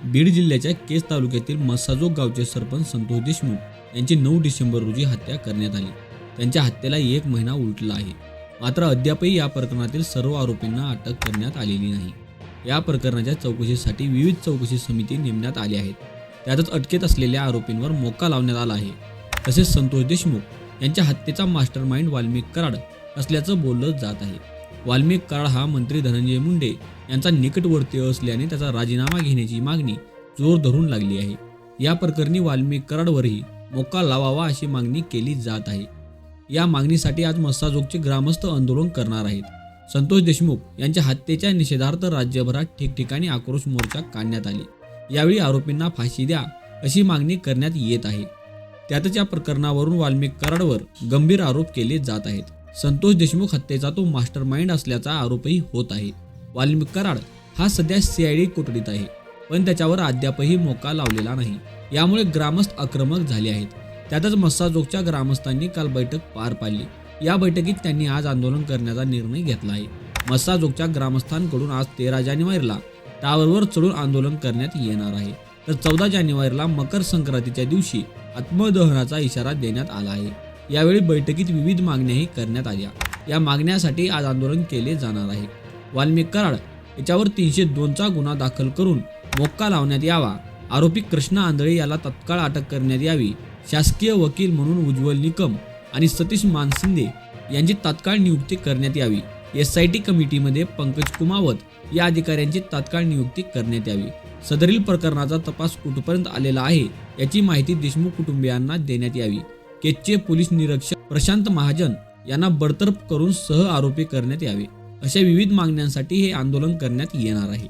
बीड जिल्ह्याच्या केज तालुक्यातील मस्साजोग गावचे सरपंच संतोष देशमुख यांची 9 डिसेंबर रोजी हत्या करण्यात आली। त्यांच्या हत्येला 1 महिना उलटला आहे, मात्र अद्यापही या प्रकरणातील सर्व आरोपींना अटक करण्यात आलेली नाही। या प्रकरणाच्या चौकशीसाठी विविध चौकशी समिती नेमण्यात आली आहेत। त्यातच अटकेत असलेल्या आरोपींवर मोका लावण्यात आला आहे। तसेच संतोष देशमुख यांच्या हत्येचा मास्टरमाइंड वाल्मिक कराड असल्याचं बोललं जात आहे। वाल्मिक कराड हा मंत्री धनंजय मुंडे यांचा निकटवर्तीय असल्याने त्याचा राजीनामा घेण्याची मागणी जोर धरून लागली आहे। या प्रकरणी वाल्मिक कराडवरही मोका लावावा अशी मागणी केली जात आहे। या मागणीसाठी आज मस्साजोगचे ग्रामस्थ आंदोलन करणार आहेत। संतोष देशमुख यांच्या हत्येच्या निषेधार्थ राज्यभरात ठिकठिकाणी आक्रोश मोर्चा काढण्यात आले। यावेळी आरोपींना फाशी द्या अशी मागणी करण्यात येत आहे। त्यातच या प्रकरणावरून वाल्मिक कराडवर गंभीर आरोप केले जात आहेत। संतोष देशमुख हत्येचा तो मास्टरमाइंड असल्याचा आरोपही होत आहे। वाल्मिक कराड हा सध्या CID कोठडीत आहे, पण त्याच्यावर अद्यापही मोका लावलेला नाही। यामुळे ग्रामस्थ आक्रमक झाले आहेत। त्यातच मस्साजोगच्या ग्रामस्थांनी काल बैठक पार पाडली। या बैठकीत त्यांनी आज आंदोलन करण्याचा निर्णय घेतला आहे। मस्साजोगच्या ग्रामस्थांकडून आज 13 जानेवारीला टावरवर चढून आंदोलन करण्यात येणार आहे, तर 14 जानेवारीला मकर संक्रांतीच्या दिवशी आत्मदहनाचा इशारा देण्यात आला आहे। यावेळी बैठकीत विविध मागण्याही करण्यात आल्या। या मागण्यासाठी आज आंदोलन केले जाणार आहे। वाल्मिक कराड याच्यावर 302चा गुन्हा दाखल करून मोक्का लावण्यात यावा। आरोपी कृष्णा आंधळे याला तत्काळ अटक करण्यात यावी। शासकीय वकील म्हणून उज्ज्वल निकम आणि सतीश मानसिंदे यांची तात्काळ नियुक्ती करण्यात यावी। SIT कमिटीमध्ये पंकज कुमावत या अधिकाऱ्यांची तात्काळ नियुक्ती करण्यात यावी। सदरील प्रकरणाचा तपास कुठपर्यंत आलेला आहे याची माहिती देशमुख कुटुंबियांना देण्यात यावी। केजचे पोलीस निरीक्षक प्रशांत महाजन यांना बडतर्फ करून सह आरोपी करण्यात यावे। अशा विविध मागण्यांसाठी हे आंदोलन करण्यात येणार आहे।